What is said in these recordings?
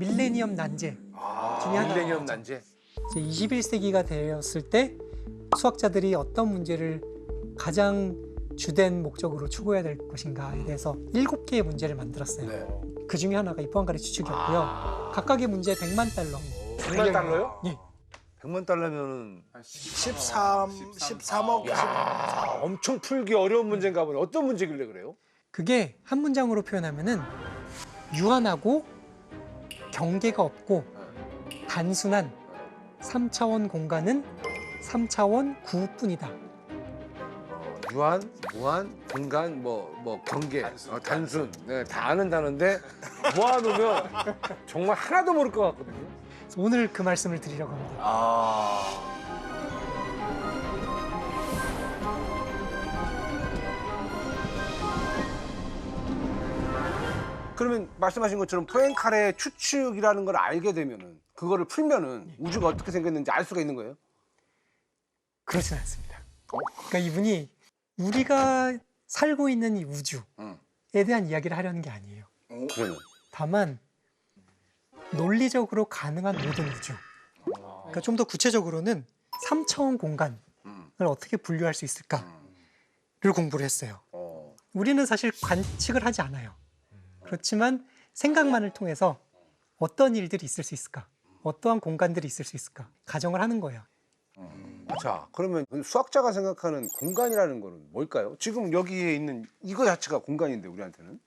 밀레니엄 난제 중에 하나. 밀레니엄 난제. 이제 21세기가 되었을 때 수학자들이 어떤 문제를 가장 주된 목적으로 추구해야 될 것인가에 대해서 7개의 문제를 만들었어요. 네. 그 중에 하나가 이 포항가리 추측이었고요. 각각의 문제 100만 달러. 100만 달러요? 예. 100만 달러면은 13억. 야, 엄청 풀기 어려운 문제인가 보네. 어떤 문제길래 그래요? 그게 한 문장으로 표현하면은 유한하고 경계가 없고 단순한 3차원 공간은 3차원 구뿐이다. 유한, 무한, 공간, 뭐 경계, 단순. 네, 다 아는 단어인데 모아놓으면 정말 하나도 모를 것 같거든요. 그래서 오늘 그 말씀을 드리려고 합니다. 그러면 말씀하신 것처럼 포엔카레 추측이라는 걸 알게 되면은 그거를 풀면은 우주가 어떻게 생겼는지 알 수가 있는 거예요? 그렇진 않습니다. 그러니까 이분이 우리가 살고 있는 이 우주에 대한 이야기를 하려는 게 아니에요. 그러면 다만 논리적으로 가능한 모든 우주. 그러니까 좀 더 구체적으로는 3차원 공간을 어떻게 분류할 수 있을까를 공부를 했어요. 우리는 사실 관측을 하지 않아요. 그렇지만 생각만을 통해서 어떤 일들이 있을 수 있을까? 어떠한 공간들이 있을 수 있을까? 가정을 하는 거예요. 자, 그러면 수학자가 생각하는 공간이라는 거는 뭘까요? 지금 여기에 있는 이거 자체가 공간인데 우리한테는?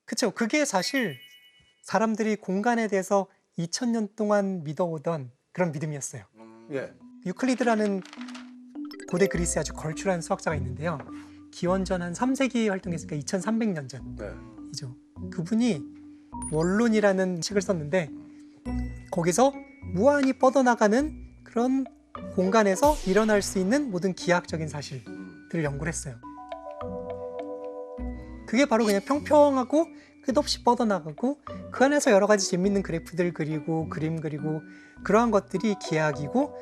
그렇죠. 그게 사실 사람들이 공간에 대해서 2000년 동안 믿어오던 그런 믿음이었어요. 예. 유클리드라는 고대 그리스의 아주 걸출한 수학자가 있는데요. 기원전 한 3세기에 활동했으니까 2300년 전이죠. 그분이 원론이라는 책을 썼는데 거기서 무한히 뻗어나가는 그런 공간에서 일어날 수 있는 모든 기하학적인 사실들을 연구를 했어요. 그게 바로 그냥 평평하고 끝없이 뻗어나가고 그 안에서 여러 가지 재밌는 그래프들 그리고 그림 그리고 그러한 것들이 기하학이고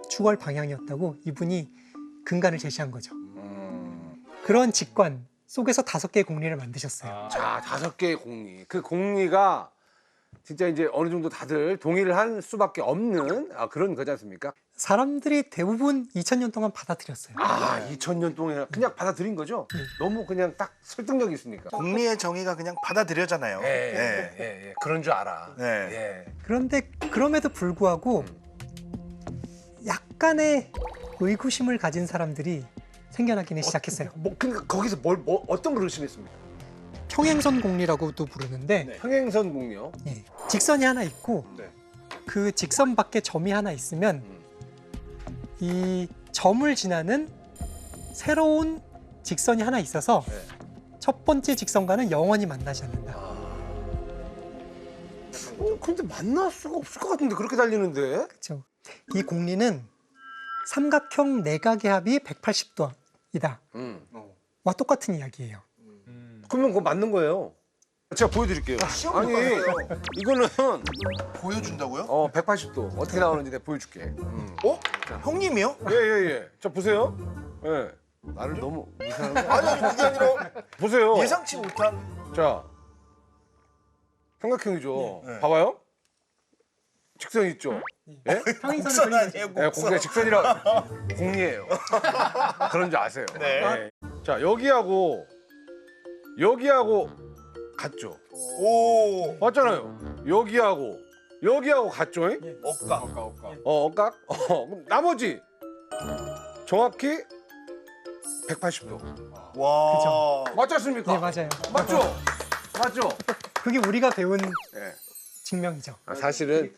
추구할 방향이었다고 이분이 근간을 제시한 거죠. 그런 직관 속에서 5개의 공리를 만드셨어요. 자, 5개의 공리. 그 공리가 진짜 이제 어느 정도 다들 동의를 할 수밖에 없는 그런 거지 않습니까? 사람들이 대부분 2000년 동안 받아들였어요. 2000년 동안 그냥 받아들인 거죠? 너무 그냥 딱 설득력이 있으니까. 공리의 정의가 그냥 받아들여잖아요. 예. 그런 줄 알아. 네. 예. 그런데 그럼에도 불구하고 약간의 의구심을 가진 사람들이 생겨나기는 시작했어요. 그러니까 거기서 어떤 걸 의심했습니까? 평행선 공리라고도 부르는데 평행선 공리요? 예, 직선이 하나 있고 네. 그 직선 밖에 점이 하나 있으면 이 점을 지나는 새로운 직선이 하나 있어서 네. 첫 번째 직선과는 영원히 만나지 않는다. 근데 만날 수가 없을 것 같은데 그렇게 달리는데? 그렇죠. 이 공리는 삼각형 내각의 합이 180도이다. 와 똑같은 이야기예요. 그러면 그거 맞는 거예요. 제가 보여드릴게요. 아니 이거는 보여준다고요? 180도 어떻게 나오는지 내가 보여줄게. 형님이요? 예. 자 보세요. 예. 나를 너무 이상한 거 아니, 그게 아니라 보세요. 예상치 못한. 자 삼각형이죠. 네. 봐봐요. 직선 있죠. 예? 평행선을 그리는 아니에요, 네, 공리가 직선이라 공리예요. 그런 줄 아세요. 네. 예. 자 여기하고 같죠. 오. 맞잖아요. 여기하고 같죠. 억각. 억각. 그럼 나머지 정확히 180도. 와. 맞지 않습니까? 네 맞아요. 맞죠. 그게 우리가 배운 예. 증명이죠. 사실은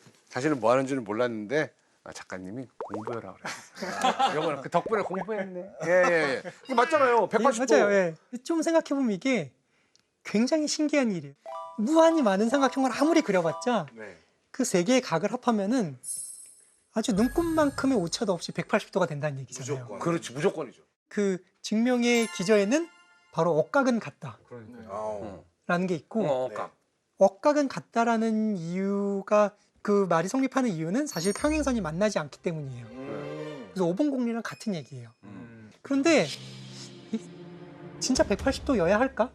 뭐 하는지는 몰랐는데 작가님이 공부해라 그랬어요. 이거는 그 덕분에 공부했네. 예. 이게 맞잖아요. 180도. 맞아요. 예. 좀 생각해보면 이게 굉장히 신기한 일이에요. 무한히 많은 삼각형을 아무리 그려봤자 그 3개의 각을 합하면은 아주 눈곱만큼의 오차도 없이 180도가 된다는 얘기잖아요. 그렇지, 무조건이죠. 그 증명의 기저에는 바로 억각은 같다 라는 게 있고 억각. 억각은 같다라는 이유가 그 말이 성립하는 이유는 사실 평행선이 만나지 않기 때문이에요. 그래서 오봉공리랑 같은 얘기예요. 그런데 진짜 180도여야 할까?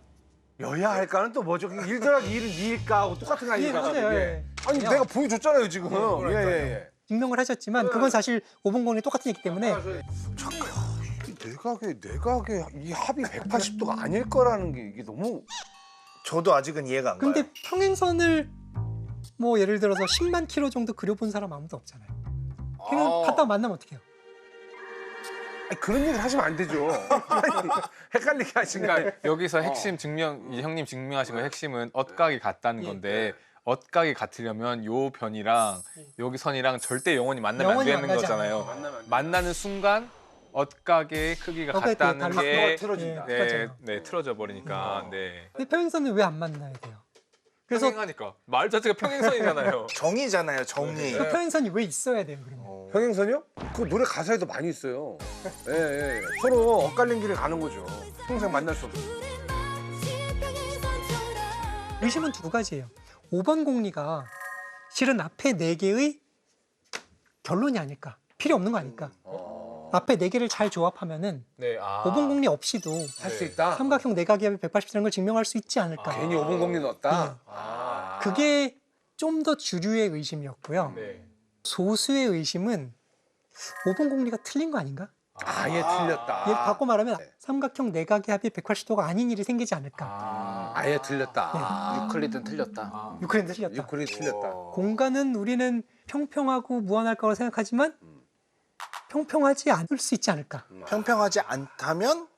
여야 할까는 또 뭐죠? 1 더하기 1은 2일까 하고 똑같은 거 예, 아닙니까? 맞아요. 이게? 예. 아니 내가 보여줬잖아요 지금. 예. 증명을 하셨지만 그건 사실 5번공이 똑같은 얘기 때문에 내각의 이 합이 180도가 아닐 거라는 게 이게 너무. 저도 아직은 이해가 안 가요. 근데 평행선을 뭐 예를 들어서 10만 킬로 정도 그려본 사람 아무도 없잖아요. 그냥 갔다 만나면 어떡해요? 아니, 그런 얘기를 하시면 안 되죠. 헷갈리게 하시니까. 그러니까 여기서 핵심 증명, 이 형님 증명하신 거 핵심은 엇각이 같다는 건데 엇각이 같으려면 요 변이랑 여기 선이랑 절대 영원히 만나면 안 영원히 되는 만나지 거잖아요. 만나는 순간 엇각의 크기가 엇각이 같다는 달라. 게 틀어진다. 네, 맞아요. 네, 틀어져 버리니까. 네. 근데 평행선은 왜 안 만나야 돼요? 그래서 평행하니까 말 자체가 평행선이잖아요. 정의잖아요, 정의. 그 평행선이 왜 있어야 돼요, 그러면? 평행선이요? 그 노래 가사에도 많이 있어요. 예. 서로 엇갈린 길을 가는 거죠. 평생 만날 수 없어. 의심은 두 가지예요. 5번 공리가 실은 앞에 4개의 결론이 아닐까. 필요 없는 거 아닐까. 앞에 4개를 잘 조합하면은 네, 아. 5번 공리 없이도 할 수 있다. 삼각형 내각이합이 180이라는 걸 증명할 수 있지 않을까. 괜히 5분 공리 넣었다. 네. 아. 그게 좀 더 주류의 의심이었고요. 네. 소수의 의심은 5번 공리가 틀린 거 아닌가? 아예 틀렸다. 얘 바꿔 말하면 삼각형 내각의 합이 180도가 아닌 일이 생기지 않을까. 아예 틀렸다. 유클리드는 틀렸다. 유클리드 틀렸다. 유클이 틀렸다. 공간은 우리는 평평하고 무한할 거라고 생각하지만 평평하지 않을 수 있지 않을까. 평평하지 않다면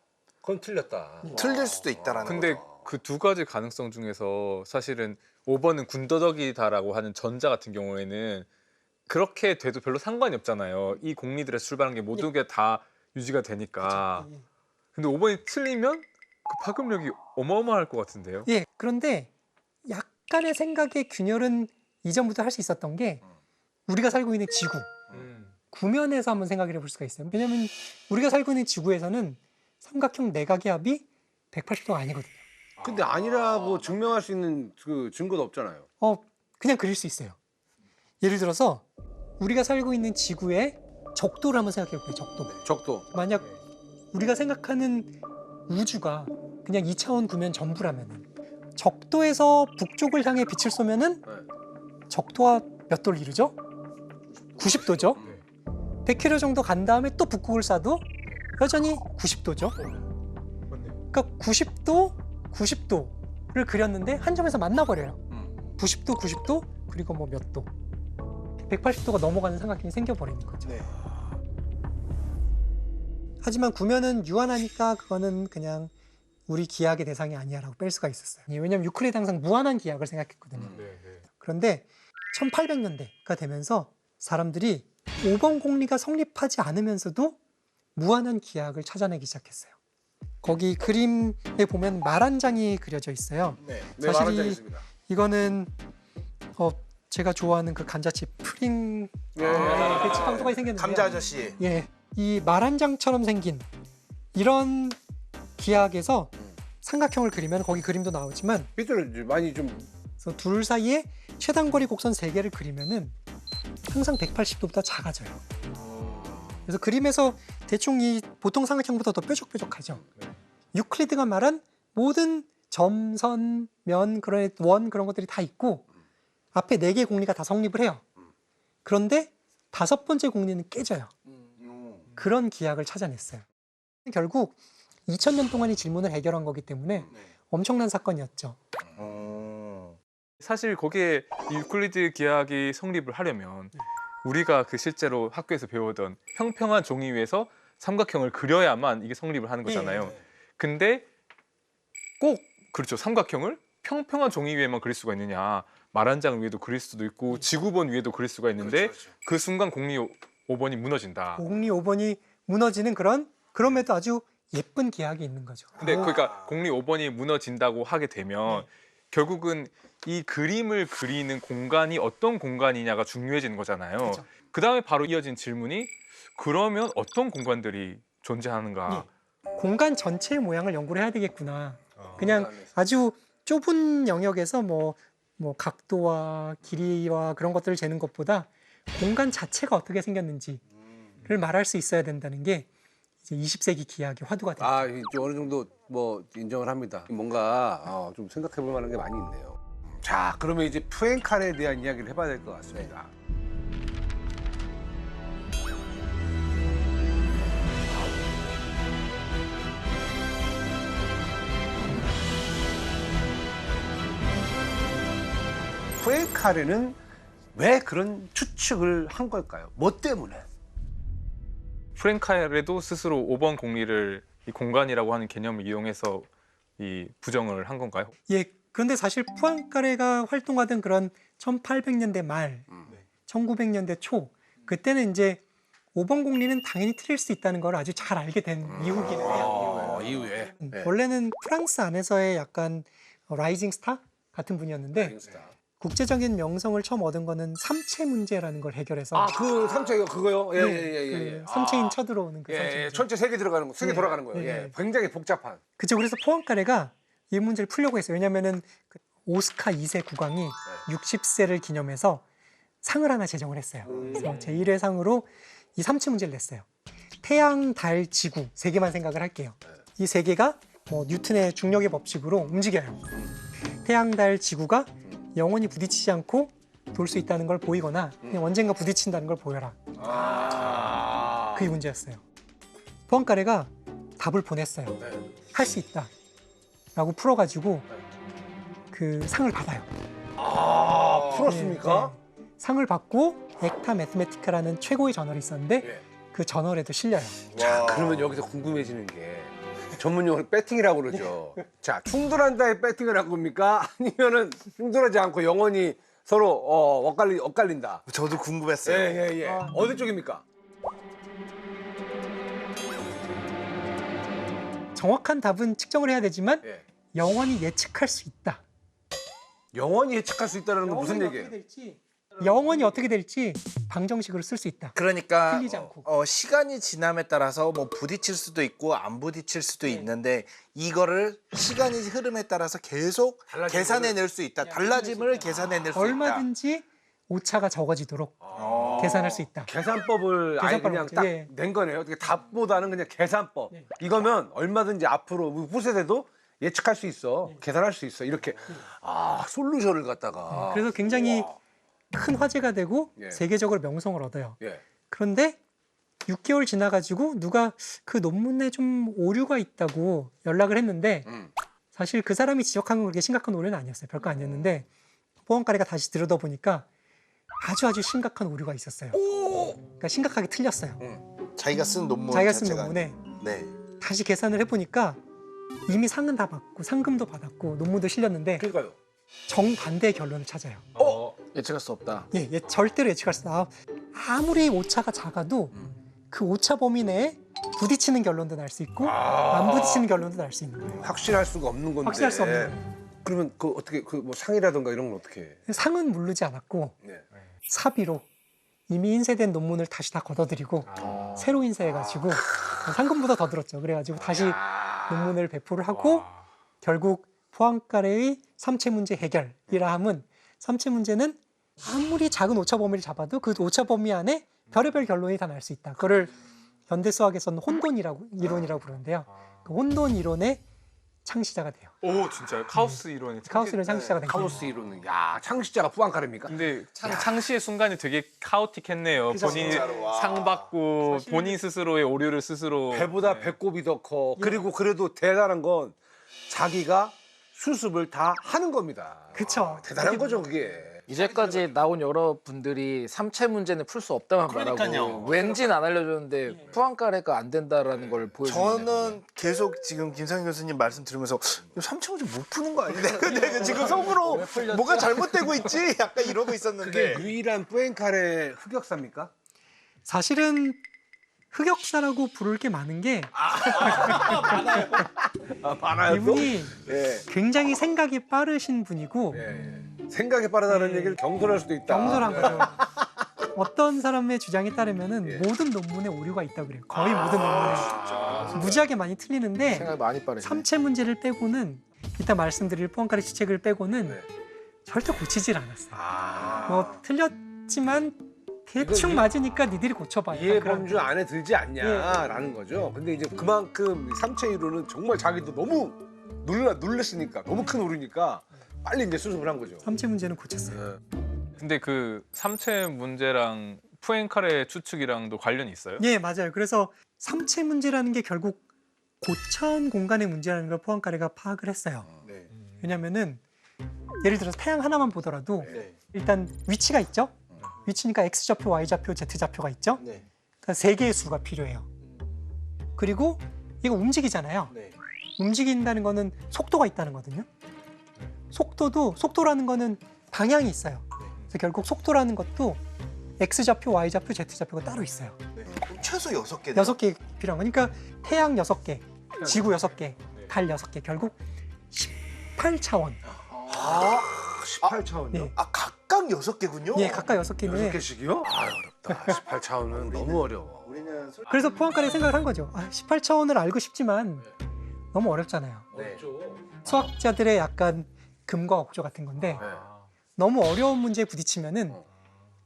그건 틀렸다. 틀릴 수도 있다라는 근데 거죠. 그 두 가지 가능성 중에서 사실은 5번은 군더더기다라고 하는 전자 같은 경우에는 그렇게 돼도 별로 상관이 없잖아요. 이 공리들에서 출발한 게 모든 게 다 유지가 되니까. 근데 5번이 틀리면 그 파급력이 어마어마할 것 같은데요. 예, 그런데 약간의 생각의 균열은 이전부터 할 수 있었던 게 우리가 살고 있는 지구, 구면에서 한번 생각을 해볼 수가 있어요. 왜냐하면 우리가 살고 있는 지구에서는 삼각형 내각의 합이 180도가 아니거든요. 근데 아니라고 증명할 수 있는 그 증거도 없잖아요. 그냥 그릴 수 있어요. 예를 들어서 우리가 살고 있는 지구의 적도를 한번 생각해 볼게요. 적도. 적도. 만약 우리가 생각하는 우주가 그냥 2차원 구면 전부라면 적도에서 북쪽을 향해 빛을 쏘면은 적도와 몇 도를 이루죠? 90도죠. 100km 정도 간 다음에 또 북극을 쏴도 여전히 90도죠. 그러니까 90도를 그렸는데 한 점에서 만나버려요. 90도, 90도, 그리고 뭐 몇 도. 180도가 넘어가는 삼각형이 생겨버리는 거죠. 네. 하지만 구면은 유한하니까 그거는 그냥 우리 기하학의 대상이 아니야라고 뺄 수가 있었어요. 왜냐하면 유클리드 항상 무한한 기하학을 생각했거든요. 그런데 1800년대가 되면서 사람들이 5번 공리가 성립하지 않으면서도 무한한 기하학을 찾아내기 시작했어요. 거기 그림에 보면 말 한 장이 그려져 있어요. 네. 네, 사실 말한 적 있습니다. 이거는 제가 좋아하는 그 감자칩 프링 배치빵 똑같이 생겼는데요. 감자 아저씨. 예, 이 말 한 장처럼 생긴 이런 기하학에서 삼각형을 그리면 거기 그림도 나오지만 삐뚤 많이 좀 그래서 둘 사이에 최단거리 곡선 3개를 그리면은 항상 180도보다 작아져요. 그래서 그림에서 대충 이 보통 삼각형보다 더 뾰족뾰족하죠. 유클리드가 말한 모든 점, 선, 면, 원 그런 것들이 다 있고 앞에 4개의 공리가 다 성립을 해요. 그런데 5번째 공리는 깨져요. 그런 기하학을 찾아냈어요. 결국 2000년 동안 이 질문을 해결한 거기 때문에 엄청난 사건이었죠. 사실 거기에 이 유클리드 기하학이 성립을 하려면 우리가 그 실제로 학교에서 배우던 평평한 종이 위에서 삼각형을 그려야만 이게 성립을 하는 거잖아요. 근데 꼭 그렇죠. 삼각형을 평평한 종이 위에만 그릴 수가 있느냐. 말 한 장 위에도 그릴 수도 있고 지구본 위에도 그릴 수가 있는데 그 순간 공리 5번이 무너진다. 공리 5번이 무너지는 그럼에도 아주 예쁜 기하학이 있는 거죠. 근데 그러니까 공리 5번이 무너진다고 하게 되면 결국은 이 그림을 그리는 공간이 어떤 공간이냐가 중요해지는 거잖아요. 그렇죠. 그다음에 바로 이어진 질문이 그러면 어떤 공간들이 존재하는가? 공간 전체의 모양을 연구를 해야 되겠구나. 그냥 아주 좁은 영역에서 뭐 각도와 길이와 그런 것들을 재는 것보다 공간 자체가 어떻게 생겼는지를 말할 수 있어야 된다는 게 이제 20세기 기하학의 화두가 됩니다. 이제 어느 정도 뭐 인정을 합니다. 뭔가 좀 생각해 볼 만한 게 많이 있네요. 자, 그러면 이제 푸엔카레에 대한 이야기를 해봐야 될 것 같습니다. 푸엔카레는 왜 그런 추측을 한 걸까요? 뭐 때문에? 프랭카레도 스스로 5번 공리를 이 공간이라고 하는 개념을 이용해서 이 부정을 한 건가요? 예, 그런데 사실 푸앙카레가 활동하던 그런 1800년대 말, 1900년대 초 그때는 이제 5번 공리는 당연히 틀릴 수 있다는 걸 아주 잘 알게 된 이후기는 해요. 이후에. 네. 원래는 프랑스 안에서의 약간 라이징 스타 같은 분이었는데 국제적인 명성을 처음 얻은 거는 삼체 문제라는 걸 해결해서 그 삼체 그거요? 예, 네, 예, 예, 예. 그 삼체인 쳐들어오는 그 삼체 예, 문제. 전체 세계 들어가는 거, 세계 예, 돌아가는 거예요. 예, 예, 예. 굉장히 복잡한. 그렇죠. 그래서 포항카레가 이 문제를 풀려고 했어요. 왜냐하면은 그 오스카 2세 국왕이 60세를 기념해서 상을 하나 제정을 했어요. 그래서 제1회 상으로 이 삼체 문제를 냈어요. 태양, 달, 지구 세 개만 생각을 할게요. 이 세 개가 뭐 뉴턴의 중력의 법칙으로 움직여요. 태양, 달, 지구가 영원히 부딪히지 않고 돌 수 있다는 걸 보이거나 그냥 언젠가 부딪힌다는 걸 보여라. 그게 문제였어요. 포항카레가 답을 보냈어요. 할 수 있다. 라고 풀어가지고 그 상을 받아요. 풀었습니까? 네. 상을 받고 액타 매스메티카라는 최고의 저널이 있었는데 예. 그 저널에도 실려요. 자, 그러면 여기서 궁금해지는 게 전문용어로 배팅이라고 그러죠. 자, 충돌한다에 배팅을 한 겁니까? 아니면은 충돌하지 않고 영원히 서로 엇갈린다. 저도 예, 궁금했어요. 예, 예. 어느 쪽입니까? 정확한 답은 측정을 해야 되지만 예. 영원히 예측할 수 있다. 영원히 예측할 수 있다는 건 무슨 얘기예요? 영원히 어떻게 될지 방정식으로 쓸 수 있다. 그러니까 틀리지 않고. 시간이 지남에 따라서 뭐 부딪힐 수도 있고 안 부딪힐 수도 있는데 이거를 시간이 흐름에 따라서 계속 계산해낼 수 있다. 달라짐을 계산해낼 수 있다. 얼마든지 오차가 적어지도록 계산할 수 있다. 계산법을 아예 계산법을 그냥 맞죠. 딱 예. 낸 거네요. 어떻게 답보다는 그냥 계산법. 네. 이거면 얼마든지 앞으로 후세대도 예측할 수 있어. 계산할 수 있어. 이렇게 솔루션을 갖다가. 그래서 굉장히 큰 화제가 되고 예. 세계적으로 명성을 얻어요. 예. 그런데 6개월 지나가지고 누가 그 논문에 좀 오류가 있다고 연락을 했는데 사실 그 사람이 지적한 건 그렇게 심각한 오류는 아니었어요. 별거 아니었는데 보안과리가 다시 들여다보니까 아주 심각한 오류가 있었어요. 그러니까 심각하게 틀렸어요. 자기가 쓴 논문 자기가 쓴 자체가 논문에 네. 다시 계산을 해보니까 이미 상은 다 받고 상금도 받았고 논문도 실렸는데 그러니까요. 정반대의 결론을 찾아요. 예측할 수 없다. 예, 절대로 예측할 수 없다. 아무리 오차가 작아도 그 오차 범위 내에 부딪히는 결론도 날 수 있고 안 부딪히는 결론도 날 수 있는 거예요. 확신할 수가 없는 건데. 확실할 수 없는 거예요. 그러면 그 어떻게 그 뭐 상이라든가 이런 건 어떻게 해? 상은 물르지 않았고 네. 사비로 이미 인쇄된 논문을 다시 다 걷어들이고 새로 인쇄해가지고 상금보다 더 들었죠. 그래가지고 다시 논문을 배포를 하고 결국 포항카레의 삼체 문제 해결이라 함은 삼체 문제는 아무리 작은 오차 범위를 잡아도 그 오차 범위 안에 별의별 결론이 다 날 수 있다. 그거를 현대 수학에서는 이론이라고 부르는데요. 그 혼돈 이론의 창시자가 돼요. 오, 진짜요? 카오스 이론이 카오스를 창시자가 된 거예요. 카오스 이론은 창시자가 푸앙카레입니까? 근데 창시의 순간이 되게 카오틱했네요. 그죠, 본인이 진짜로. 와. 상 받고 사실- 본인 스스로의 오류를 스스로 배보다 네. 배꼽이 더 커. 그리고 그래도 대단한 건 자기가 수습을 다 하는 겁니다. 그쵸. 대단한 거죠, 그게. 이제까지 나온 여러분들이 삼체 문제는 풀 수 없다만 말하고 왠지는 안 알려줬는데 푸앙카레가 안 된다라는 걸 보여주는 저는 계속 지금 김상현 교수님 말씀 들으면서 이거 삼체 문제 못 푸는 거 아닌데? 근데 지금 속으로 뭐가 잘못되고 있지? 약간 이러고 그게 있었는데 유일한 푸엔카레 흑역사입니까? 사실은 흑역사라고 부를 게 많은 게 많아요. 이분이 예. 굉장히 생각이 빠르신 분이고 예. 생각이 빠르다는 얘기를 경솔할 수도 있다. 경솔한 거죠. 어떤 사람의 주장에 따르면은 모든 논문에 오류가 있다고 그래요. 거의 모든 논문에 무지하게 많이 틀리는데 생각이 많이 빠르시네. 삼체 문제를 빼고는 이따 말씀드릴 포항카레 지책을 빼고는 네. 절대 고치질 않았어요. 뭐 틀렸지만 대충 맞으니까 니들이 고쳐봐. 약간 이해 그런 범주 안에 들지 않냐라는 거죠. 근데 이제 그만큼 삼체 이론은 정말 자기도 너무 놀랬으니까 너무 큰 오류니까 빨리 이제 수습을 한 거죠. 삼체 문제는 고쳤어요. 근데 그 삼체 문제랑 푸엔카레 추측이랑도 관련이 있어요? 예, 맞아요. 그래서 삼체 문제라는 게 결국 고차원 공간의 문제라는 걸 포안카레가 파악을 했어요. 네. 왜냐면은 예를 들어서 태양 하나만 보더라도 네. 일단 위치가 있죠. 위치니까 X좌표, Y좌표, Z좌표가 있죠. 네. 그러니까 세 개의 수가 필요해요. 그리고 이거 움직이잖아요. 네. 움직인다는 거는 속도가 있다는 거거든요. 속도라는 거는 방향이 있어요. 그래서 결국 속도라는 것도 X좌표, Y좌표, Z좌표가 따로 있어요. 네. 그럼 최소 6개. 6개 필요한 거니까 태양 6개, 지구 6개, 달 6개, 결국 18차원. 아, 18차원이요? 네. 각각 6개군요. 예, 각각 6개인데 6개씩이요? 아, 어렵다. 18차원은 너무 어려워. 우리는 그래서 포안카레 생각을 한 거죠. 18차원을 알고 싶지만 너무 어렵잖아요. 네. 수학자들의 약간 금과 억조 같은 건데 네. 너무 어려운 문제에 부딪히면은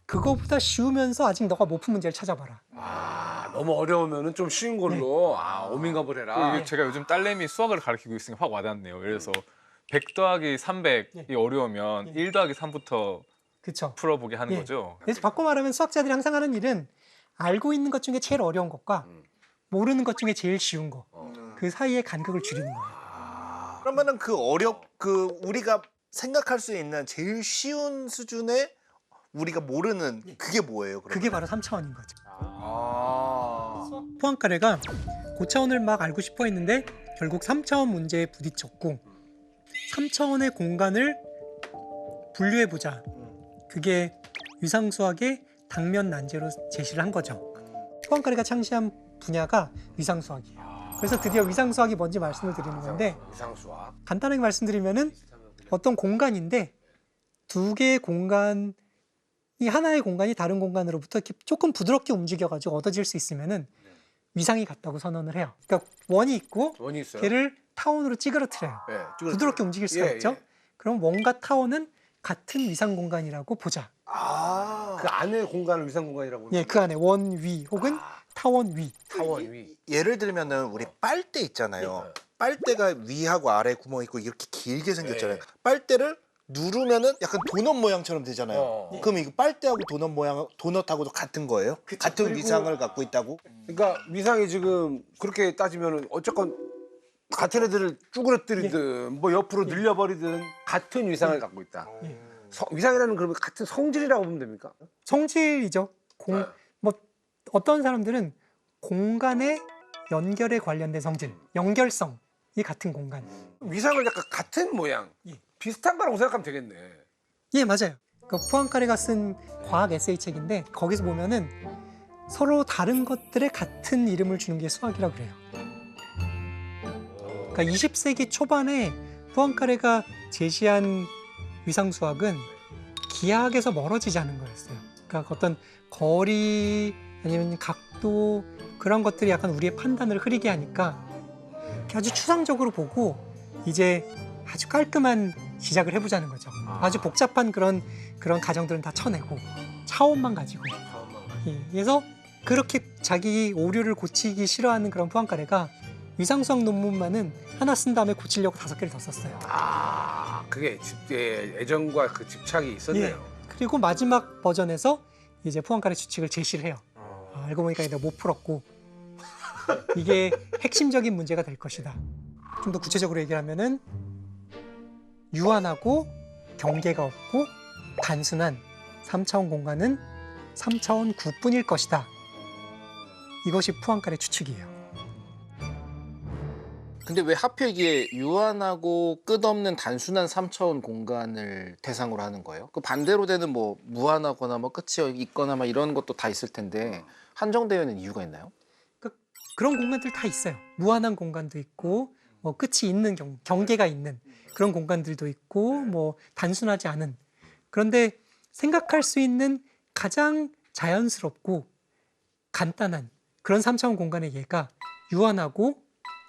그거보다 쉬우면서 아직 너가 못 푼 문제를 찾아봐라. 아, 너무 어려우면은 좀 쉬운 걸로 오밍업을 해라. 이게 제가 요즘 딸내미 수학을 가르치고 있으니까 확 와닿네요. 예를 들어서 100 더하기 300이 어려우면 1 더하기 3부터 그렇죠. 풀어보게 하는 예. 거죠. 그래서 바꿔 말하면 수학자들이 항상 하는 일은 알고 있는 것 중에 제일 어려운 것과 모르는 것 중에 제일 쉬운 거. 그 사이의 간극을 줄이는 거예요. 그러면은 우리가 생각할 수 있는 제일 쉬운 수준의 우리가 모르는 그게 뭐예요? 그러면? 그게 바로 3차원인 거죠. 아. 포안카레가 고차원을 막 알고 싶어 했는데 결국 3차원 문제에 부딪혔고 3차원의 공간을 분류해 보자. 그게 위상수학의 당면 난제로 제시를 한 거죠. 포안카레가 창시한 분야가 위상수학이에요. 그래서 드디어 위상수학이 뭔지 말씀을 드리는 건데 이상수학. 간단하게 말씀드리면은 어떤 공간인데 두 개의 공간이 하나의 공간이 다른 공간으로부터 이렇게 조금 부드럽게 움직여가지고 얻어질 수 있으면은 위상이 같다고 선언을 해요. 그러니까 원이 있고 원이 있어요? 걔를 타원으로 찌그러뜨려요. 네, 부드럽게 움직일 수가 예, 있죠. 예. 그럼 원과 타원은 같은 위상 공간이라고 보자. 그 안에 공간을 위상 공간이라고. 예, 그 안에 원 위 혹은 타원 위. 타원 위. 예를 들면은 우리 빨대 있잖아요. 빨대가 위하고 아래 구멍 있고 이렇게 길게 생겼잖아요. 네. 빨대를 누르면은 약간 도넛 모양처럼 되잖아요. 어. 그럼 이거 빨대하고 도넛하고도 같은 거예요? 같은 그리고- 위상을 갖고 있다고? 그러니까 위상이 지금 그렇게 따지면은 어쨌건 같은 애들을 쭈그러뜨리든 뭐 옆으로 늘려버리든 같은 위상을 갖고 있다. 예. 위상이라는 그러면 같은 성질이라고 보면 됩니까? 성질이죠. 네. 뭐 어떤 사람들은 공간의 연결에 관련된 성질, 연결성이 같은 공간. 위상을 약간 같은 모양, 예. 비슷한 거라고 생각하면 되겠네. 예, 맞아요. 그러니까 포안카레가 쓴 과학 에세이 책인데 거기서 보면은 서로 다른 것들에 같은 이름을 주는 게 수학이라고 그래요. 그러니까 20세기 초반에 포안카레가 제시한 위상수학은 기하학에서 멀어지지 않은 거였어요. 그러니까 어떤 거리 아니면 각도 그런 것들이 약간 우리의 판단을 흐리게 하니까 아주 추상적으로 보고 이제 아주 깔끔한 시작을 해보자는 거죠. 아주 복잡한 그런 가정들은 다 쳐내고 차원만 가지고. 예, 그래서 그렇게 자기 오류를 고치기 싫어하는 그런 포안카레가 위상수학 논문만은 하나 쓴 다음에 고치려고 5개를 더 썼어요. 그게 애정과 그 집착이 있었네요. 예. 그리고 마지막 버전에서 이제 포안카레 추측을 제시를 해요. 알고 보니까 내가 못 풀었고 이게 핵심적인 문제가 될 것이다. 좀 더 구체적으로 얘기를 하면은 유한하고 경계가 없고 단순한 3차원 공간은 3차원 구뿐일 것이다. 이것이 포안카레 추측이에요. 근데 왜 하필 이게 유한하고 끝없는 단순한 3차원 공간을 대상으로 하는 거예요? 그 반대로 되는 뭐 무한하거나 뭐 끝이 있거나 막 이런 것도 다 있을 텐데 한정되어 있는 이유가 있나요? 그런 공간들 다 있어요. 무한한 공간도 있고 뭐 끝이 있는 경계가 있는 그런 공간들도 있고 뭐 단순하지 않은. 그런데 생각할 수 있는 가장 자연스럽고 간단한 그런 3차원 공간의 예가 유한하고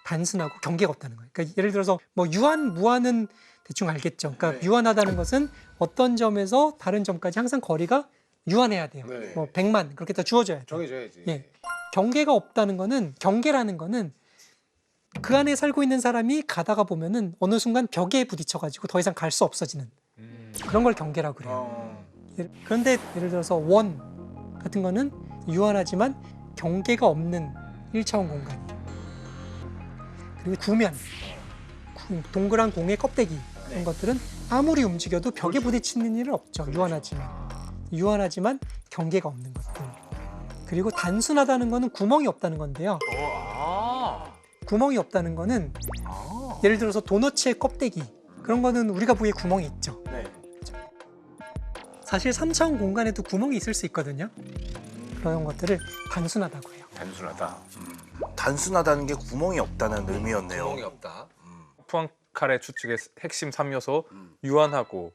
단순하고 경계가 없다는 거예요. 그러니까 예를 들어서 뭐 유한, 무한은 대충 알겠죠. 그러니까 유한하다는 것은 어떤 점에서 다른 점까지 항상 거리가 유한해야 돼요. 네. 뭐 100만 그렇게 다 주어져야 돼요. 정해줘야지. 예. 경계가 없다는 거는 경계라는 거는 그 안에 살고 있는 사람이 가다가 보면은 어느 순간 벽에 부딪혀가지고 더 이상 갈 수 없어지는 그런 걸 경계라고 그래요. 그런데 예를 들어서 원 같은 거는 유한하지만 경계가 없는 1차원 공간이에요. 그리고 구면, 동그란 공의 껍데기 이런 것들은 아무리 움직여도 벽에 부딪히는 일은 없죠. 유한하지만 경계가 없는 것들. 그리고 단순하다는 거는 구멍이 없다는 건데요. 구멍이 없다는 거는 예를 들어서 도너츠의 껍데기 그런 거는 우리가 보기에 구멍이 있죠. 사실 3차원 공간에도 구멍이 있을 수 있거든요. 그런 것들을 단순하다고 해요. 단순하다. 단순하다는 게 구멍이 없다는 의미였네요. 구멍이 없다. 푸앙카레 추측의 핵심 3요소 유한하고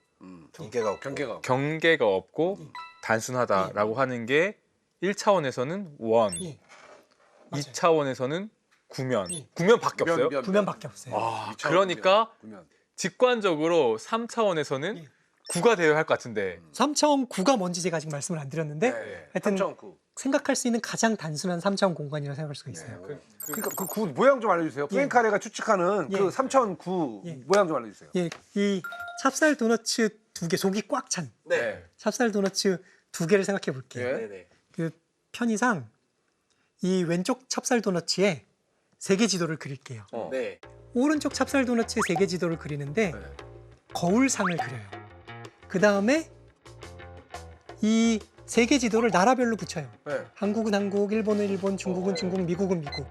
경계가 없고. 경계가 없고. 경계가 없고 단순하다라고 하는 게 1차원에서는 원, 예. 맞아요. 2차원에서는 구면. 예. 구면밖에 없어요? 구면밖에 없어요. 아, 그러니까 직관적으로 3차원에서는 예. 구가 되어야 할 것 같은데 3차원 구가 뭔지 제가 아직 말씀을 안 드렸는데 하여튼 3.9. 생각할 수 있는 가장 단순한 3차원 공간이라고 생각할 수가 있어요. 그러니까 그 모양 좀 알려주세요. 프랭카레가 추측하는 예. 그 3차원 구 예. 모양 좀 알려주세요. 예, 이 찹쌀 도너츠 2개, 속이 꽉 찬 네. 찹쌀 도너츠 2개를 생각해 볼게요. 예. 그 편의상 이 왼쪽 찹쌀 도너츠에 세계 지도를 그릴게요. 네. 오른쪽 찹쌀 도너츠에 세계 지도를 그리는데 네. 거울상을 그려요. 그 다음에 이 세계 지도를 나라별로 붙여요. 네. 한국은 한국, 일본은 일본, 중국은 중국, 미국은 미국.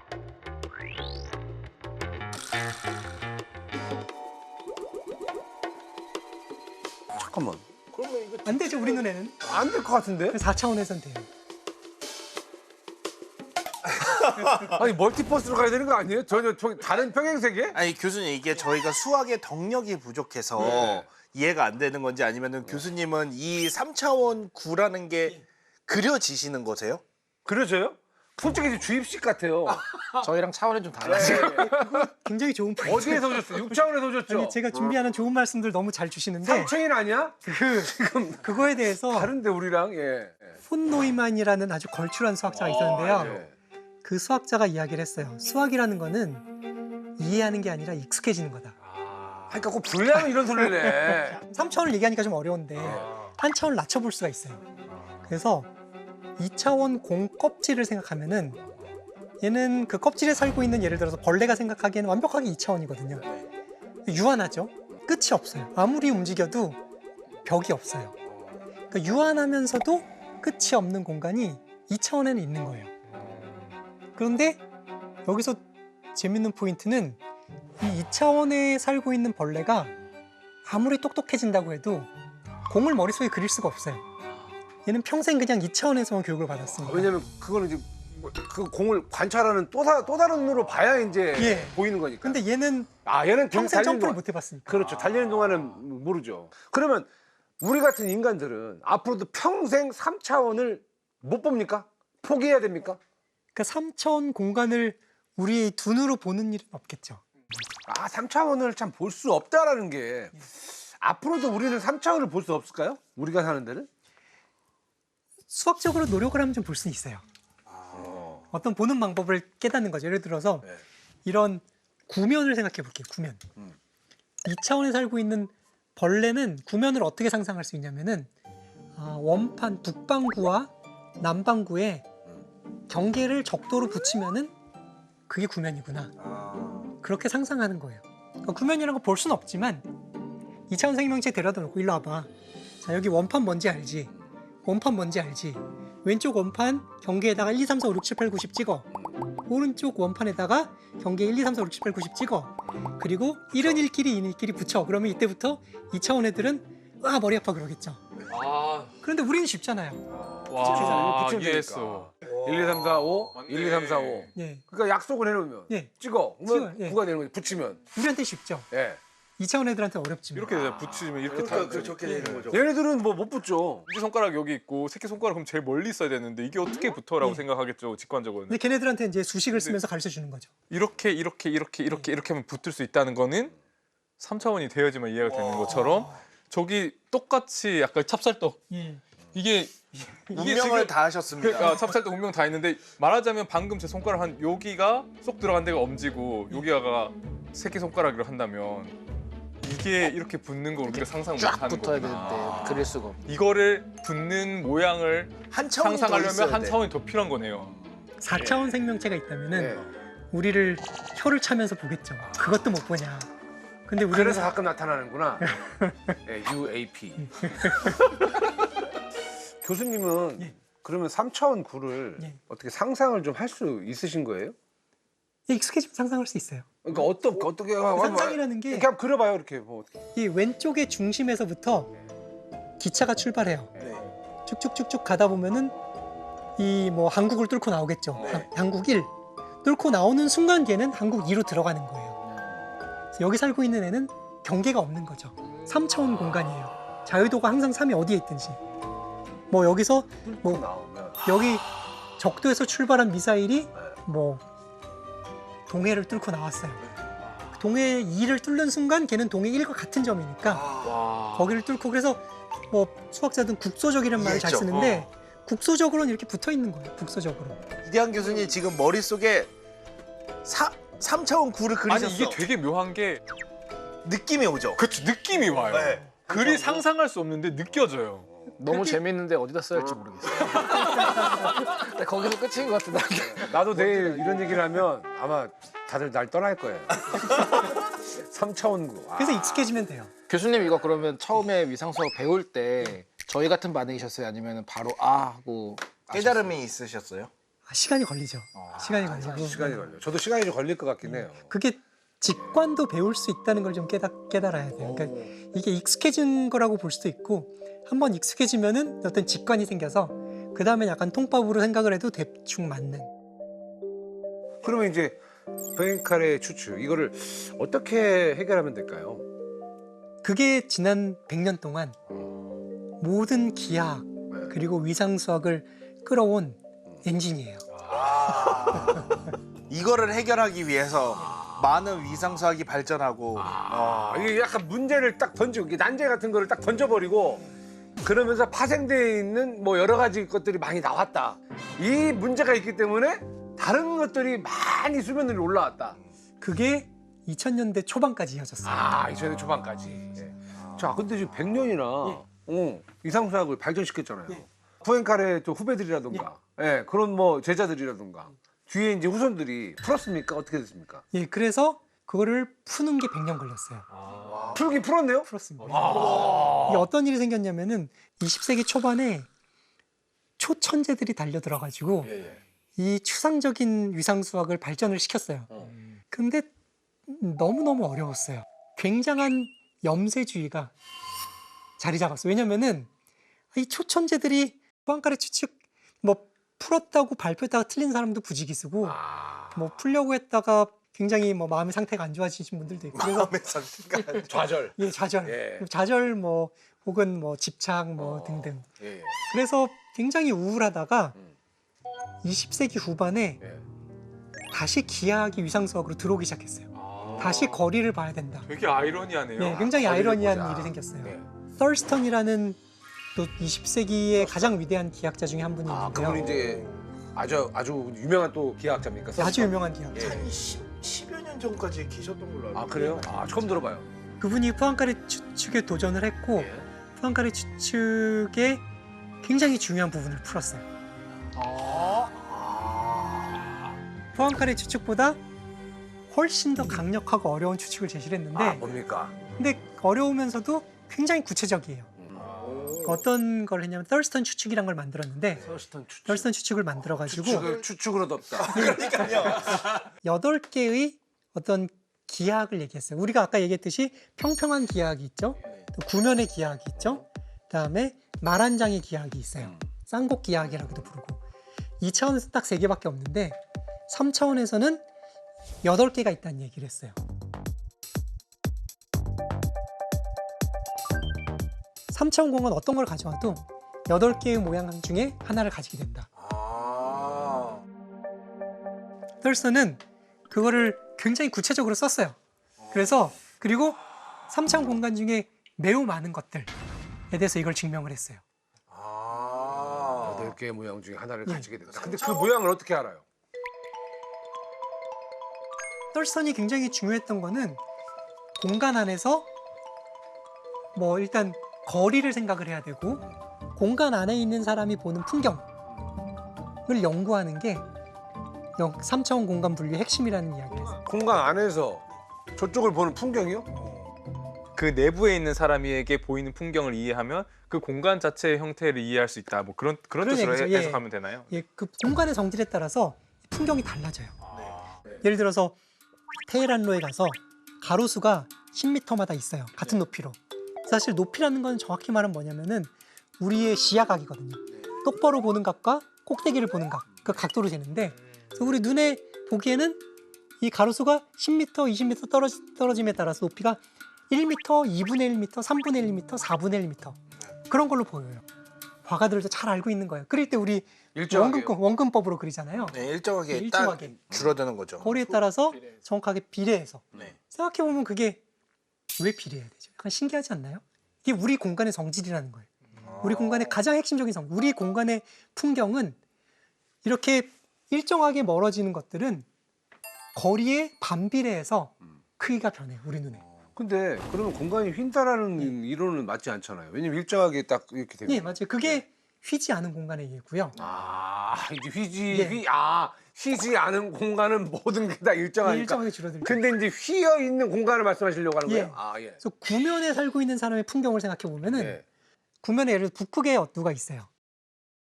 잠깐만. 안 되죠, 우리 눈에는. 안 될 것 같은데? 4차원에선 돼요. 아니 멀티버스로 가야 되는 거 아니에요? 전혀 다른 평행세계? 아니 교수님 이게 저희가 수학의 덕력이 부족해서 네. 이해가 안 되는 건지 아니면은 교수님은 이 3차원 구라는 게 그려지시는 거세요? 그러져요? 솔직히 이제 주입식 같아요. 저희랑 차원이 좀 달라요. 굉장히 좋은 포인트. 어디에서 오셨어요? 6차원에서 오셨죠? 아니, 제가 준비하는 좋은 말씀들 너무 잘 주시는데 3차원 아니야? 그거에 대해서 다른데 우리랑 예. 폰 노이만이라는 아주 걸출한 수학자가 있었는데요. 예. 그 수학자가 이야기를 했어요. 수학이라는 거는 이해하는 게 아니라 익숙해지는 거다. 그러니까 꼭 분량은 이런 소리를 해. 3차원을 얘기하니까 좀 어려운데 한 차원을 낮춰볼 수가 있어요. 그래서 2차원 공 껍질을 생각하면은 얘는 그 껍질에 살고 있는 예를 들어서 벌레가 생각하기에는 완벽하게 2차원이거든요. 유한하죠. 끝이 없어요. 아무리 움직여도 벽이 없어요. 그러니까 유한하면서도 끝이 없는 공간이 2차원에는 있는 거예요. 그런데 여기서 재밌는 포인트는 이 2차원에 살고 있는 벌레가 아무리 똑똑해진다고 해도 공을 머릿속에 그릴 수가 없어요. 얘는 평생 그냥 2차원에서만 교육을 받았습니다. 왜냐면 그거는 이제 그 공을 관찰하는 또 다른 눈으로 봐야 이제 예. 보이는 거니까. 근데 얘는 얘는 평생 달리는 점프를 동안- 못 해봤으니까. 그렇죠. 달리는 동안은 모르죠. 그러면 우리 같은 인간들은 앞으로도 평생 3차원을 못 봅니까? 포기해야 됩니까? 그러니까 3차원 공간을 우리 두 눈으로 보는 일은 없겠죠. 3차원을 참 볼 수 없다라는 게 앞으로도 우리는 3차원을 볼 수 없을까요? 우리가 사는 데는? 수학적으로 노력을 하면 좀 볼 수 있어요. 어떤 보는 방법을 깨닫는 거죠. 예를 들어서 네. 이런 구면을 생각해 볼게요. 구면. 2차원에 살고 있는 벌레는 구면을 어떻게 상상할 수 있냐면은 원판 북반구와 남반구에 경계를 적도로 붙이면은 그게 구면이구나. 그렇게 상상하는 거예요. 그러니까 구면이라는 거 볼 수는 없지만 2차원 생명체 데려다 놓고 일로 와봐. 자, 여기 원판 뭔지 알지? 원판 뭔지 알지? 왼쪽 원판 경계에다가 1, 2, 3, 4, 5, 6, 7, 8, 9, 10 찍어. 오른쪽 원판에다가 경계 1, 2, 3, 4, 5, 6, 7, 8, 9, 10 찍어. 그리고 1은 1끼리 2는 1끼리 붙여. 그러면 이때부터 2차원 애들은 머리 아파 그러겠죠. 그런데 우리는 쉽잖아요. 와, 붙이면 이해했어. 1, 2, 3, 4, 5, 1, 2, 3, 4, 5. 예, 그러니까 약속을 해놓으면 예. 찍어. 그러면 찍어요, 예. 9가 되는 거지. 붙이면. 우리한테 쉽죠. 예. 2차원 애들한테 어렵지만. 이렇게 되잖아. 붙이면 이렇게 그러니까 다 저렇게 되는 거죠. 얘네들은 뭐 못 붙죠. 엄지 손가락 여기 있고 새끼 손가락 그럼 제일 멀리 있어야 되는데 이게 어떻게 붙어라고 예. 생각하겠죠. 직관적으로는. 근데 걔네들한테 이제 수식을 쓰면서 가르쳐 주는 거죠. 이렇게 하면 붙을 수 있다는 거는 3차원이 되어야지만 이해가 되는 것처럼 저기 똑같이 약간 찹쌀떡 예. 이게 운명을 다 하셨습니다. 찹쌀떡 운명 다 했는데 말하자면 방금 제 손가락 한 여기가 쏙 들어간 데가 엄지고 여기가 새끼 손가락으로 한다면 이게 이렇게 붙는 걸 우리가 상상 못 쫙 하는 붙어야 거구나. 되는데 그릴 수가 없네. 이거를 붙는 모양을 한 차원이 더 상상하려면 있어야 한 돼. 차원이 더 필요한 거네요. 4차원 생명체가 있다면은 예. 우리를 혀를 차면서 보겠죠. 그것도 못 보냐. 근데 우리는 그래서 가끔 나타나는구나. 예, UAP. 교수님은 예. 그러면 3차원 구를 예. 어떻게 상상을 좀 할 수 있으신 거예요? 익숙해지면 상상할 수 있어요. 그러니까 어떻게 상상이라는 게 이렇게 한번 그려봐요, 이렇게 뭐. 이 왼쪽의 중심에서부터 기차가 출발해요. 네. 쭉쭉쭉쭉 가다 보면은 이 뭐 한국을 뚫고 나오겠죠. 네. 한국 1 뚫고 나오는 순간 걔는 한국 2로 들어가는 거예요. 그래서 여기 살고 있는 애는 경계가 없는 거죠. 3차원 공간이에요. 자유도가 항상 3이 어디에 있든지. 뭐 여기서 뭐 나오면 여기 적도에서 출발한 미사일이 뭐 동해를 뚫고 나왔어요. 동해 2를 뚫는 순간 걔는 동해 1과 같은 점이니까 와. 거기를 뚫고 그래서 뭐 수학자들은 국소적이라는 말을 잘 이해했죠. 쓰는데 국소적으로는 이렇게 붙어 있는 거예요. 국소적으로. 이대한 교수님 지금 머릿속에 3차원 구를 아니 그리셨어. 이게 되게 묘한 게 느낌이 오죠. 그쵸 느낌이 와요. 네. 글이 상상할 수 없는데 느껴져요. 너무 재밌는데 어디다 써야 할지 모르겠어요. 근데 거기서 끝인 것 같은데. 나도 내일 이런 얘기를 하면 아마 다들 날 떠날 거예요. 3차원 구. 그래서 익숙해지면 돼요. 교수님 이거 그러면 처음에 위상수학 배울 때 저희 같은 반응이셨어요? 아니면 바로 아 하고 깨달음이 있으셨어요? 시간이 걸리죠. 시간이 걸리고. 시간이 걸려. 저도 시간이 좀 걸릴 것 같긴 해요. 그게 직관도 배울 수 있다는 걸 좀 깨달아야 돼요. 그러니까 이게 익숙해진 거라고 볼 수도 있고 한번 익숙해지면은 어떤 직관이 생겨서 그 다음에 약간 통밥으로 생각을 해도 대충 맞는. 그러면 이제 포인카레 추측 이거를 어떻게 해결하면 될까요? 그게 지난 100년 동안 모든 기하학 그리고 위상수학을 끌어온 엔진이에요. 이거를 해결하기 위해서 많은 위상수학이 발전하고 이게 약간 문제를 딱 던지고 이게 난제 같은 거를 딱 던져버리고 그러면서 파생되어 있는 뭐 여러 가지 것들이 많이 나왔다. 이 문제가 있기 때문에 다른 것들이 많이 수면 위로 올라왔다. 그게 2000년대 초반까지 이어졌어요. 2000년 초반까지. 예. 자, 근데 지금 100년이나 위상수학을 발전시켰잖아요. 포엔카레 또 후배들이라든가, 그런 뭐 제자들이라든가 뒤에 이제 후손들이 풀었습니까? 어떻게 됐습니까? 예, 그래서 그거를 푸는 게 100년 걸렸어요. 풀긴 풀었네요. 풀었습니다. 이게 어떤 일이 생겼냐면은 20세기 초반에 초천재들이 달려들어가지고 이 추상적인 위상수학을 발전을 시켰어요. 근데 너무너무 어려웠어요. 굉장한 염세주의가 자리 잡았어요. 왜냐면은 이 초천재들이 포인카레 추측 뭐 풀었다고 발표했다가 틀린 사람도 부지기수고 뭐 풀려고 했다가 굉장히 뭐 마음의 상태가 안 좋아지신 분들도 있고 그래서 마음의 상태가 좌절. 예, 좌절, 예. 좌절 뭐 혹은 뭐 집착 뭐 등등. 예. 그래서 굉장히 우울하다가 20세기 후반에 다시 기하학이 위상수학으로 들어오기 시작했어요. 다시 거리를 봐야 된다. 되게 아이러니하네요. 네, 굉장히 거리를 아이러니한 보자. 일이 생겼어요. 네. 썰스턴이라는 또 20세기의 가장 위대한 기하학자 중에 한 분이 있는데요. 그분이 이제 아주 유명한 또 기하학자입니까? 아주 유명한 기하학자. 예. 한 10여 년 전까지 계셨던 걸로 알고 그래요? 처음 들어봐요. 그분이 포인카레 추측에 도전을 했고 예. 포인카레 추측의 굉장히 중요한 부분을 풀었어요. 포인카레 추측보다 훨씬 더 강력하고 어려운 추측을 제시를 했는데 뭡니까? 근데 어려우면서도 굉장히 구체적이에요. 어떤 걸 했냐면 썰스턴 추측이란 걸 만들었는데 서스턴 추측. 썰스턴 추측을 만들어가지고 추측으로 덮다. 8개의 어떤 기하학을 얘기했어요. 우리가 아까 얘기했듯이 평평한 기하학이 있죠. 또 구면의 기하학이 있죠. 그다음에 말 한 장의 기하학이 있어요. 쌍곡 기하학이라고도 부르고 2차원에서 딱 3개밖에 없는데 3차원에서는 8개가 있다는 얘기를 했어요. 3차원 공간 어떤 걸 가져와도 8개의 모양 중에 하나를 가지게 된다. 썰스턴은 그거를 굉장히 구체적으로 썼어요. 그래서 그리고 3차원 공간 중에 매우 많은 것들에 대해서 이걸 증명을 했어요. 10개의 모양 중에 하나를 예. 가지게 된다. 근데 그 모양을 어떻게 알아요? 썰선이 굉장히 중요했던 거는 공간 안에서 뭐 일단 거리를 생각을 해야 되고 공간 안에 있는 사람이 보는 풍경을 연구하는 게 3차원 공간 분류의 핵심이라는 이야기를 했어요. 공간 안에서 저쪽을 보는 풍경이요? 그 내부에 있는 사람에게 보이는 풍경을 이해하면 그 공간 자체의 형태를 이해할 수 있다. 뭐 그런 뜻으로 얘기죠. 예. 해석하면 되나요? 예, 그 공간의 성질에 따라서 풍경이 달라져요. 예를 들어서 테헤란로에 가서 가로수가 10m마다 있어요. 같은 높이로. 사실 높이라는 건 정확히 말하면 뭐냐면은 우리의 시야각이거든요. 똑바로 보는 각과 꼭대기를 보는 각, 그 각도로 재는데 그래서 우리 눈에 보기에는 이 가로수가 10m, 20m 떨어짐에 따라서 높이가 1m, 2분의 1m, 3분의 1m, 4분의 1m 그런 걸로 보여요. 화가들도 잘 알고 있는 거예요. 그릴 때 우리 일정하게요. 원근법으로 그리잖아요. 네, 일정하게, 네, 일정하게. 딱 줄어드는 거죠. 거리에 따라서 정확하게 비례해서 네. 생각해보면 그게 왜 비례해야 되죠? 약간 신기하지 않나요? 이게 우리 공간의 성질이라는 거예요. 우리 공간의 가장 핵심적인 성질. 우리 공간의 풍경은 이렇게 일정하게 멀어지는 것들은 거리에 반비례해서 크기가 변해요. 우리 눈에. 근데 그러면 공간이 휜다라는 이론은 맞지 않잖아요. 왜냐면 일정하게 딱 이렇게 되면. 예, 맞아요. 그게 휘지 않은 공간의 얘기고요. 아, 이제 예. 휘지 않은 공간은 모든 게 다 일정하니까. 일정하게 줄어들죠. 근데 이제 휘어 있는 공간을 말씀하시려고 하는 예. 거예요? 아, 예. 그래서 구면에 살고 있는 사람의 풍경을 생각해 보면은 예. 구면에 예를 들어 북극에 누가 있어요.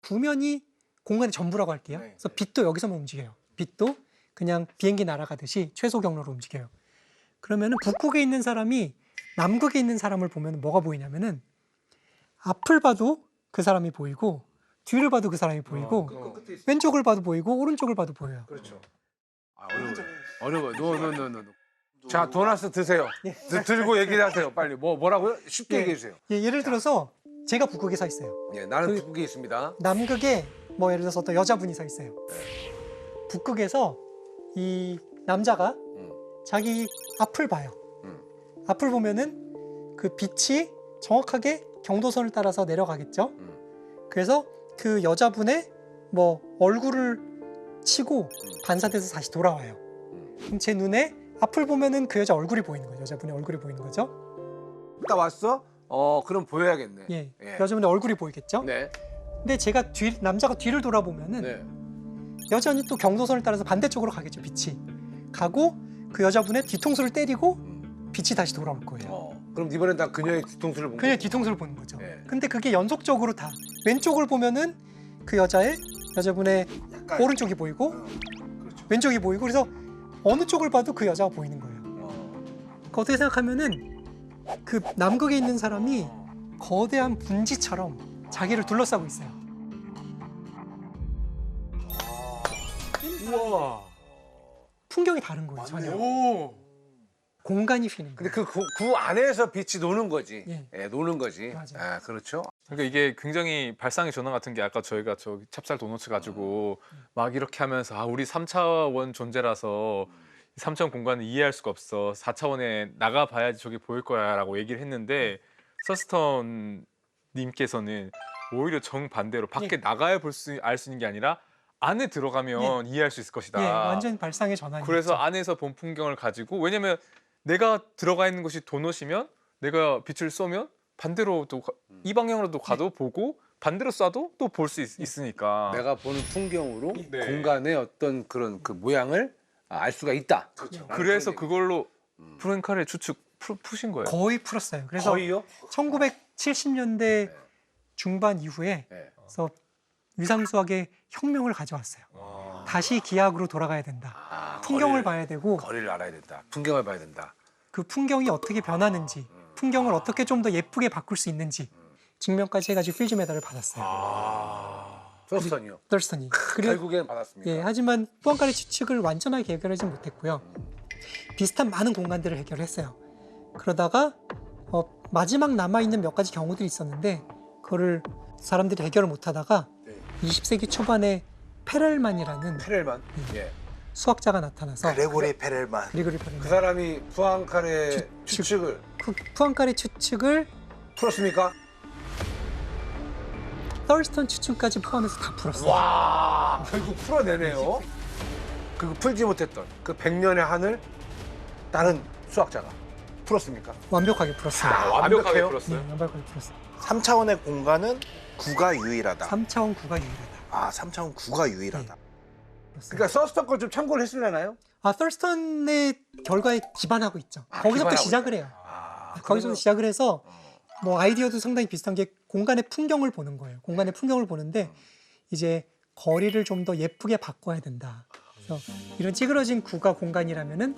구면이 공간의 전부라고 할게요. 네. 그래서 빛도 여기서만 움직여요. 빛도 그냥 비행기 날아가듯이 최소 경로로 움직여요. 그러면은 북극에 있는 사람이 남극에 있는 사람을 보면 뭐가 보이냐면은 앞을 봐도 그 사람이 보이고 뒤를 봐도 그 사람이 보이고 왼쪽을 봐도 보이고 오른쪽을 봐도 보여요. 그렇죠. 아, 어려워요. 노. 자, 도나스 드세요. 예. 들고 얘기를 하세요. 빨리. 뭐라고요? 쉽게 예. 얘기해 주세요. 예, 예를 들어서 제가 북극에 서 있어요. 예, 나는 그- 북극에 있습니다. 남극에 뭐 예를 들어서 어떤 여자분이 서 있어요. 북극에서 이 남자가 자기 앞을 봐요. 앞을 보면은 그 빛이 정확하게 경도선을 따라서 내려가겠죠. 그래서 그 여자분의 뭐 얼굴을 치고 반사돼서 다시 돌아와요. 그럼 제 눈에 앞을 보면은 그 여자 얼굴이 보이는 거예요. 여자분의 얼굴이 보이는 거죠. 딱 왔어? 그럼 보여야겠네. 예, 예. 여자분의 얼굴이 보이겠죠. 네. 근데 제가 남자가 뒤를 돌아보면은 네. 여전히 또 경도선을 따라서 반대쪽으로 가겠죠. 빛이 가고 그 여자분의 뒤통수를 때리고 빛이 다시 돌아올 거예요. 그럼 이번엔 다 그녀의 뒤통수를 본 그냥 거예요. 뒤통수를 보는 거죠. 네. 근데 그게 연속적으로 다 왼쪽을 보면은 그 여자분의 약간 오른쪽이 보이고 그렇죠. 왼쪽이 보이고 그래서 어느 쪽을 봐도 그 여자가 보이는 거예요. 그러니까 어떻게 생각하면은 그 남극에 있는 사람이 거대한 분지처럼 자기를 둘러싸고 있어요. 우와. 풍경이 다른 거예요. 전혀. 오. 공간이 휘는 근데 거예요. 그 안에서 빛이 노는 거지. 예. 예, 노는 거지. 맞아요. 아, 그렇죠. 그러니까 이게 굉장히 발상의 전환 같은 게 아까 저희가 저기 찹쌀 도너츠 가지고 막 이렇게 하면서 우리 3차원 존재라서 3차원 공간을 이해할 수가 없어. 4차원에 나가 봐야지 저게 보일 거야라고 얘기를 했는데 서스턴 님께서는 오히려 정반대로 밖에 나가야 알 수 있는 게 아니라 안에 들어가면 이해할 수 있을 것이다. 예, 완전 발상의 전환이. 그래서 안에서 본 풍경을 가지고 왜냐면 내가 들어가 있는 곳이 도넛이면 내가 빛을 쏘면 반대로 또 이 방향으로도 가도 보고 반대로 쏴도 또 볼 수 있으니까. 내가 보는 풍경으로 네. 공간의 어떤 그런 그 모양을 알 수가 있다. 그렇죠. 그래서 그걸로 프랭카레 추측 푸신 거예요. 거의 풀었어요. 그래서 거의요? 1970년대 중반 이후에 네. 그래서 위상수학의 혁명을 가져왔어요. 다시 기하학으로 돌아가야 된다. 풍경을 봐야 되고 거리를 알아야 된다. 풍경을 봐야 된다. 그 풍경이 어떻게 변하는지, 풍경을 어떻게 좀 더 예쁘게 바꿀 수 있는지 증명까지 해가지고 필즈 메달을 받았어요. 서스턴이요. 덜스턴이. 결국엔 받았습니다. 예, 하지만 포앙카레 추측을 완전하게 해결하지 못했고요. 비슷한 많은 공간들을 해결했어요. 그러다가 마지막 남아있는 몇 가지 경우들이 있었는데 그거를 사람들이 해결을 못하다가 20세기 초반에 페렐만이라는 페렐만. 예. 수학자가 나타나서 그레고리 페렐만. 그리고리 페렐만 그 사람이 푸앙카레 추측을 푸앙카레 추측을 풀었습니까? 썰스턴 추측까지 포함해서 다 풀었어요. 와, 결국 풀어내네요. 그 풀지 못했던 그 100년의 한을 다른 수학자가 풀었습니까? 완벽하게 풀었어요. 완벽하게 완벽해요? 풀었어요. 네, 완벽하게 풀었어요. 3차원의 공간은 9가 유일하다. 3차원 9가 유일하다. 아, 3차원 9가 유일하다. 그러니까 서스턴 걸 좀 참고를 했을려나요? 썰스턴의 결과에 기반하고 있죠. 거기서부터 기반하고 시작을 해요. 거기서부터 그러면- 시작을 해서 뭐 아이디어도 상당히 비슷한 게 공간의 풍경을 보는 거예요. 공간의 풍경을 보는데 이제 거리를 좀 더 예쁘게 바꿔야 된다. 그래서 이런 찌그러진 구가 공간이라면은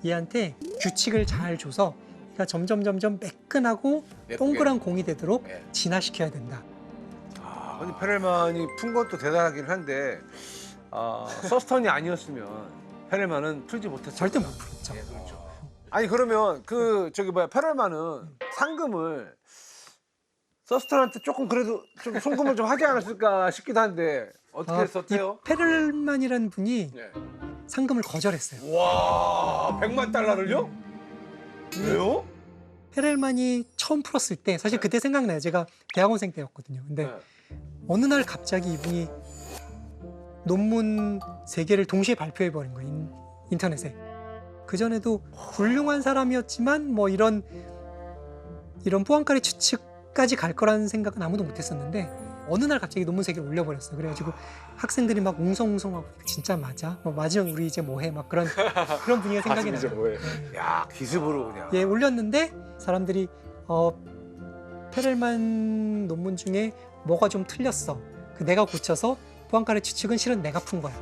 얘한테 규칙을 잘 줘서 그러니까 점점 매끈하고 예쁘게. 동그란 공이 되도록 예. 진화시켜야 된다. 아니 페렐만이 푼 것도 대단하긴 한데 서스턴이 아니었으면 페렐만은 풀지 못했을 절대 거다. 못 풀었죠. 예, 그렇죠. 아니 그러면 그 저기 뭐야 페렐만은 상금을 서스턴한테 조금 그래도 좀 송금을 좀 하지 않았을까 싶기도 한데 어떻게 했었대요? 이 페를만이라는 분이 네. 상금을 거절했어요. 와, 100만 달러를요? 왜요? 페렐만이 처음 풀었을 때 사실 그때 생각나요. 제가 대학원생 때였거든요. 근데 네. 어느 날 갑자기 이분이 논문 3개를 동시에 발표해 버린 거예요. 인터넷에. 그 전에도 훌륭한 사람이었지만 뭐 이런 포항카레 추측까지 갈 거라는 생각은 아무도 못 했었는데 어느 날 갑자기 논문 3개를 올려버렸어요. 그래가지고 학생들이 막 웅성웅성하고 이거 진짜 맞아? 뭐 맞으면 우리 이제 뭐해? 막 그런 분위기가 생각이 이제 나요. 뭐해? 네. 야, 기습으로 그냥. 예, 올렸는데 사람들이 페렐만 논문 중에 뭐가 좀 틀렸어. 그 내가 고쳐서 포항카레 추측은 실은 내가 푼 거야.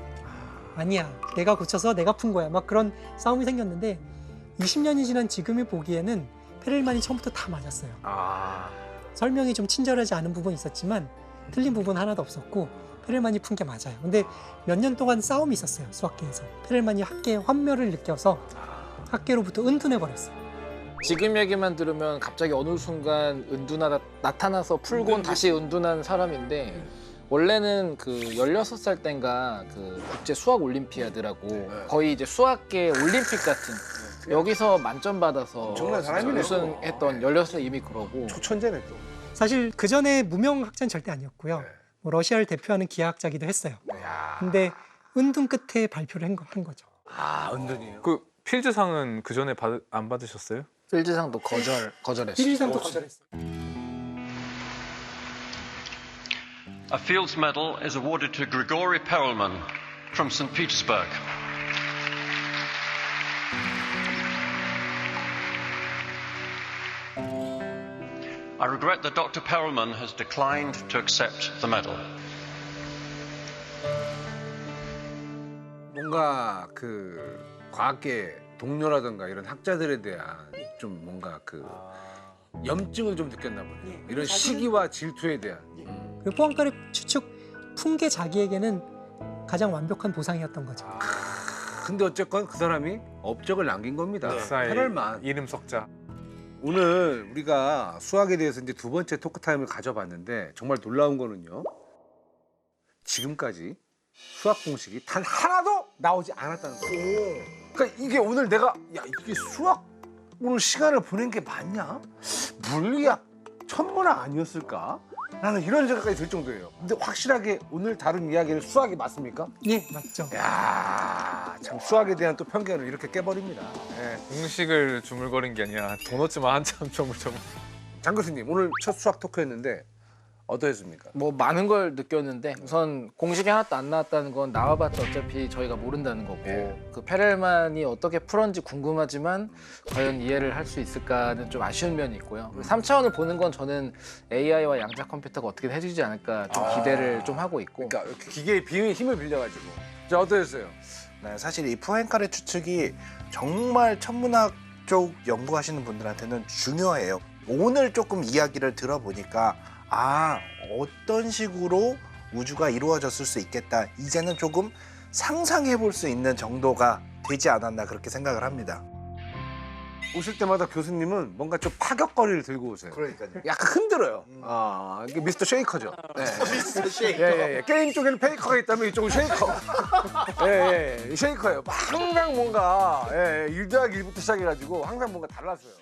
아니야, 내가 고쳐서 내가 푼 거야. 막 그런 싸움이 생겼는데 20년이 지난 지금이 보기에는 페렐만이 처음부터 다 맞았어요. 설명이 좀 친절하지 않은 부분이 있었지만 틀린 부분 하나도 없었고 페렐만이 푼 게 맞아요. 근데 몇 년 동안 싸움이 있었어요. 수학계에서. 페렐만이 학계의 환멸을 느껴서 학계로부터 은둔해 버렸어요. 지금 얘기만 들으면 갑자기 어느 순간 나타나서 풀곤 다시 은둔한 사람인데 원래는 그 16살 땐가 그 국제 수학 올림피아드라고 거의 이제 수학계 올림픽 같은 여기서 만점 받아서 엄청난 사람이네. 우승했던 16살 이미 그러고 초천재네 또. 사실 그 전에 무명 학자는 절대 아니었고요. 네. 뭐 러시아를 대표하는 기하학자기도 했어요. 야. 근데 은둔 끝에 발표를 한 거죠. 은둔이에요. 그 필즈상은 그 전에 안 받으셨어요? 필즈상도 거절했어요. 필리상도 거절했어요. A Fields Medal is awarded to Grigory Perelman from St. Petersburg. I regret that Dr. Perelman has declined to accept the medal. 뭔가 그 과학계 동료라든가 이런 학자들에 대한 좀 뭔가 그 염증을 좀 느꼈나 보네요. 이런 시기와 질투에 대한. 그 포항카레 추측 푼 게 자기에게는 가장 완벽한 보상이었던 거죠. 근데 어쨌건 그 사람이 업적을 남긴 겁니다. 역사의 페렐만. 이름 석자. 오늘 우리가 수학에 대해서 이제 두 번째 토크 타임을 가져봤는데 정말 놀라운 거는요. 지금까지 수학 공식이 단 하나도 나오지 않았다는 거예요. 그러니까 이게 오늘 내가 야 이게 수학 오늘 시간을 보낸 게 맞냐? 물리학 천문학 아니었을까? 나는 이런 생각까지 들 정도예요. 근데 확실하게 오늘 다룬 이야기는 수학이 맞습니까? 예, 맞죠. 야, 참 수학에 대한 또 편견을 이렇게 깨버립니다. 예. 공식을 주물거린 게 아니라 도넛지만 한참 조물조물. 장 교수님 오늘 첫 수학 토크였는데 어떠했습니까? 뭐 많은 걸 느꼈는데 우선 공식이 하나도 안 나왔다는 건 나와봤자 어차피 저희가 모른다는 거고 그 페렐만이 어떻게 풀었는지 궁금하지만 과연 이해를 할 수 있을까는 좀 아쉬운 면이 있고요. 3차원을 보는 건 저는 AI와 양자 컴퓨터가 어떻게 해주지 않을까 좀 기대를 좀 하고 있고 그러니까 기계의 비용의 힘을 빌려가지고 자 어떠셨어요? 네, 사실 이 포항카레 추측이 정말 천문학 쪽 연구하시는 분들한테는 중요해요. 오늘 조금 이야기를 들어보니까 어떤 식으로 우주가 이루어졌을 수 있겠다. 이제는 조금 상상해 볼 수 있는 정도가 되지 않았나 그렇게 생각을 합니다. 오실 때마다 교수님은 뭔가 좀 파격거리를 들고 오세요. 그러니까요. 약간 흔들어요. 이게 미스터 쉐이커죠. 네. 미스터 쉐이커. 예. 게임 쪽에는 페이커가 있다면 이쪽은 쉐이커. 쉐이커예요. 항상 뭔가 1 더하기 1부터 시작해가지고 항상 뭔가 달랐어요.